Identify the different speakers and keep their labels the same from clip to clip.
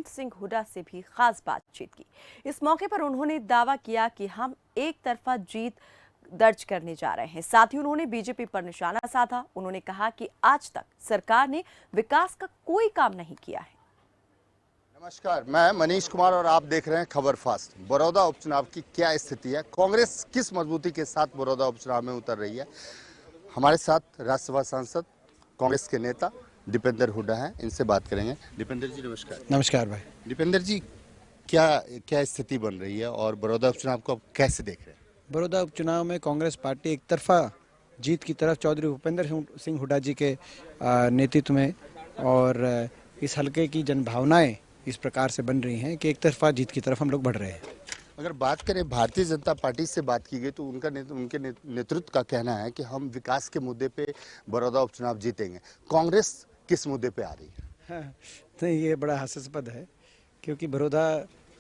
Speaker 1: सिंह हुड्डा से भी खास बातचीत की। इस मौके पर उन्होंने दावा किया कि हम एक तरफा जीत दर्ज करने जा रहे हैं। साथ ही उन्होंने बीजेपी पर निशाना साधा। उन्होंने कहा कि आज तक सरकार ने विकास का कोई काम नहीं किया है।
Speaker 2: नमस्कार, मैं मनीष कुमार और आप देख रहे हैं खबर फास्ट। बड़ौदा उपचुनाव की क्या स्थिति है, कांग्रेस किस मजबूती के साथ बड़ौदा उपचुनाव में उतर रही है। हमारे साथ राज्यसभा सांसद कांग्रेस के नेता दीपेंद्र हुड्डा हैं, इनसे बात करेंगे। दीपेंद्र जी नमस्कार।
Speaker 3: नमस्कार भाई।
Speaker 2: दीपेंद्र जी, क्या क्या स्थिति बन रही है और बड़ौदा उपचुनाव को आप कैसे देख रहे हैं?
Speaker 3: बड़ौदा उपचुनाव में कांग्रेस पार्टी एक तरफा जीत की तरफ चौधरी भूपेंद्र सिंह हुड्डा जी के नेतृत्व में, और इस हलके की जनभावनाएं इस प्रकार से बन रही हैं कि एक तरफा जीत की तरफ हम लोग बढ़ रहे हैं।
Speaker 2: अगर बात करें भारतीय जनता पार्टी से बात की गई तो उनके नेतृत्व का कहना है कि हम विकास के मुद्दे पे बड़ौदा उपचुनाव जीतेंगे। कांग्रेस किस मुद्दे पे आ रही है?
Speaker 3: तो ये बड़ा हास्यास्पद है, क्योंकि बड़ौदा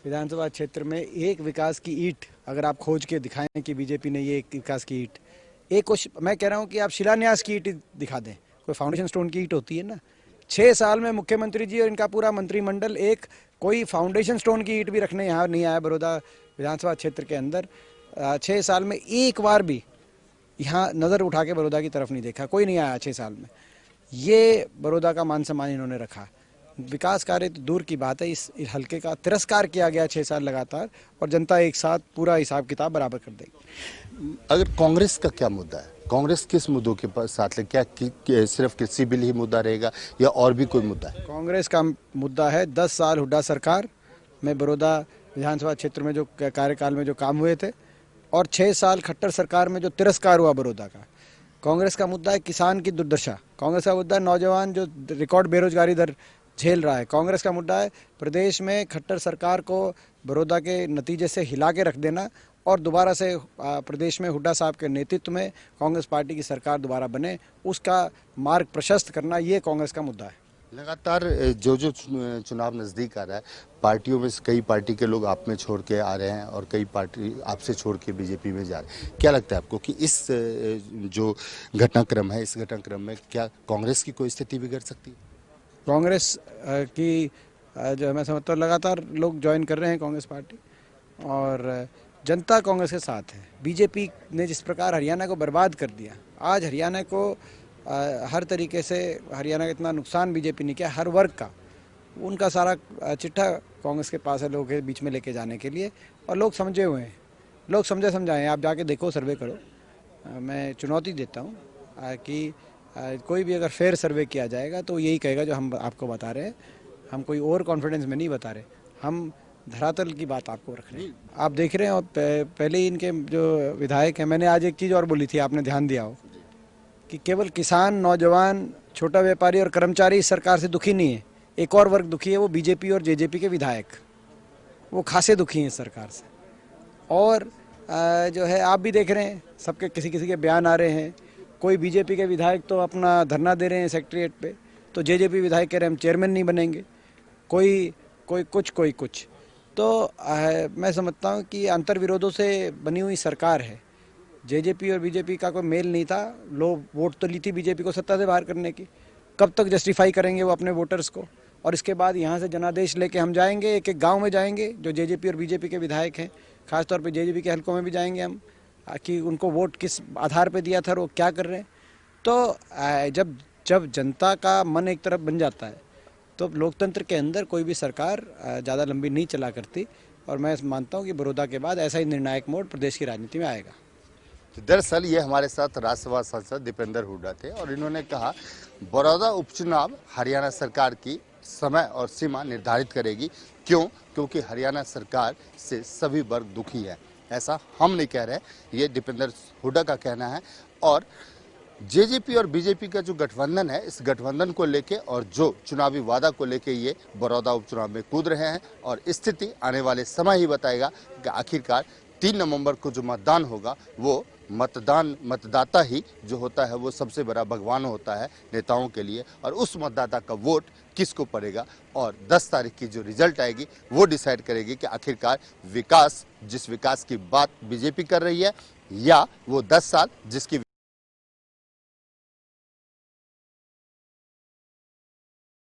Speaker 3: विधानसभा क्षेत्र में एक विकास की ईंट अगर आप खोज के दिखाएं कि बीजेपी ने ये एक विकास की ईंट, मैं कह रहा हूँ कि आप शिलान्यास की ईंट दिखा दें। कोई फाउंडेशन स्टोन की ईंट होती है ना। 6 साल में मुख्यमंत्री जी और इनका पूरा मंत्रिमंडल एक कोई फाउंडेशन स्टोन की ईंट भी रखने यहाँ नहीं आया बड़ौदा विधानसभा क्षेत्र के अंदर। 6 साल में एक बार भी यहाँ नज़र उठा के बड़ौदा की तरफ नहीं देखा, कोई नहीं आया 6 साल में। ये बड़ौदा का मान सम्मान इन्होंने रखा। विकास कार्य तो दूर की बात है, इस हलके का तिरस्कार किया गया 6 साल लगातार, और जनता एक साथ पूरा हिसाब किताब बराबर कर देगी।
Speaker 2: अगर कांग्रेस का क्या मुद्दा है, कांग्रेस किस मुद्दों के साथ ले, क्या सिर्फ कृषि बिल ही मुद्दा रहेगा या और भी कोई मुद्दा है?
Speaker 3: कांग्रेस का मुद्दा है 10 साल हुड्डा सरकार में बड़ौदा विधानसभा क्षेत्र में जो कार्यकाल में जो काम हुए थे, और 6 साल खट्टर सरकार में जो तिरस्कार हुआ बड़ौदा का। कांग्रेस का मुद्दा है किसान की दुर्दशा। कांग्रेस का मुद्दा है नौजवान जो रिकॉर्ड बेरोजगारी दर झेल रहा है। कांग्रेस का मुद्दा है प्रदेश में खट्टर सरकार को बड़ौदा के नतीजे से हिला के रख देना, और दोबारा से प्रदेश में हुड्डा साहब के नेतृत्व में कांग्रेस पार्टी की सरकार दोबारा बने, उसका मार्ग प्रशस्त करना, ये कांग्रेस का मुद्दा है।
Speaker 2: लगातार जो चुनाव नज़दीक आ रहा है, पार्टियों में से कई पार्टी के लोग आप में छोड़ के आ रहे हैं और कई पार्टी आपसे छोड़ के बीजेपी में जा रहे हैं। क्या लगता है आपको कि इस जो घटनाक्रम है, इस घटनाक्रम में क्या कांग्रेस की कोई स्थिति बिगड़ सकती है?
Speaker 3: कांग्रेस की जो मैं समझता हूँ लगातार लोग ज्वाइन कर रहे हैं कांग्रेस पार्टी, और जनता कांग्रेस के साथ है। बीजेपी ने जिस प्रकार हरियाणा को बर्बाद कर दिया, आज हरियाणा को हर तरीके से हरियाणा का इतना नुकसान बीजेपी ने किया, हर वर्ग का, उनका सारा चिट्ठा कांग्रेस के पास है लोगों के बीच में लेके जाने के लिए, और लोग समझे हुए हैं, लोग समझे समझाए हैं। आप जाके देखो, सर्वे करो। मैं चुनौती देता हूँ कि कोई भी अगर फेयर सर्वे किया जाएगा तो यही कहेगा जो हम आपको बता रहे हैं। हम कोई और कॉन्फिडेंस में नहीं बता रहे, हम धरातल की बात आपको रख रहे हैं। आप देख रहे हैं, और पहले ही इनके जो विधायक हैं, मैंने आज एक चीज़ और बोली थी, आपने ध्यान दिया हो कि केवल किसान, नौजवान, छोटा व्यापारी और कर्मचारी इस सरकार से दुखी नहीं है। एक और वर्ग दुखी है, वो बीजेपी और जेजेपी के विधायक, वो खासे दुखी हैं इस सरकार से। और जो है आप भी देख रहे हैं, सबके किसी किसी के बयान आ रहे हैं। कोई बीजेपी के विधायक तो अपना धरना दे रहे हैं सेक्रेटरीट पे, तो जेजेपी विधायक कह रहे हैं हम चेयरमैन नहीं बनेंगे। कोई कुछ। तो मैं समझता हूँ कि अंतर्विरोधों से बनी हुई सरकार है। जेजेपी और बीजेपी का कोई मेल नहीं था। लोग वोट तो ली थी बीजेपी को सत्ता से बाहर करने की, कब तक जस्टिफाई करेंगे वो अपने वोटर्स को? और इसके बाद यहाँ से जनादेश लेके हम जाएंगे, एक एक गाँव में जाएंगे जो जेजेपी और बीजेपी के विधायक हैं, खासतौर पर जेजेपी के हलकों में भी जाएंगे हम, कि उनको वोट किस आधार पे दिया था और वो क्या कर रहे हैं। तो जब जनता का मन एक तरफ बन जाता है तो लोकतंत्र के अंदर कोई भी सरकार ज़्यादा लंबी नहीं चला करती, और मैं मानता हूँ कि बड़ौदा के बाद ऐसा ही निर्णायक मोड़ प्रदेश की राजनीति में आएगा।
Speaker 2: तो दरअसल ये हमारे साथ राज्यसभा सांसद दीपेंद्र हुड्डा थे और इन्होंने कहा बड़ौदा उपचुनाव हरियाणा सरकार की समय और सीमा निर्धारित करेगी। क्यों? क्योंकि हरियाणा सरकार से सभी वर्ग दुखी है। ऐसा हम नहीं कह रहे, ये दीपेंद्र हुड्डा का कहना है। और जेजेपी और बीजेपी का जो गठबंधन है, इस गठबंधन को लेके और जो चुनावी वादा को लेके ये बड़ौदा उपचुनाव में कूद रहे हैं, और स्थिति आने वाले समय ही बताएगा कि आखिरकार 3 नवंबर को जो मतदान होगा, वो मतदाता ही जो होता है वो सबसे बड़ा भगवान होता है नेताओं के लिए, और उस मतदाता का वोट किसको पड़ेगा, और 10 तारीख की जो रिजल्ट आएगी वो डिसाइड करेगी कि आखिरकार विकास, जिस विकास की बात बीजेपी कर रही है, या वो 10 साल जिसकी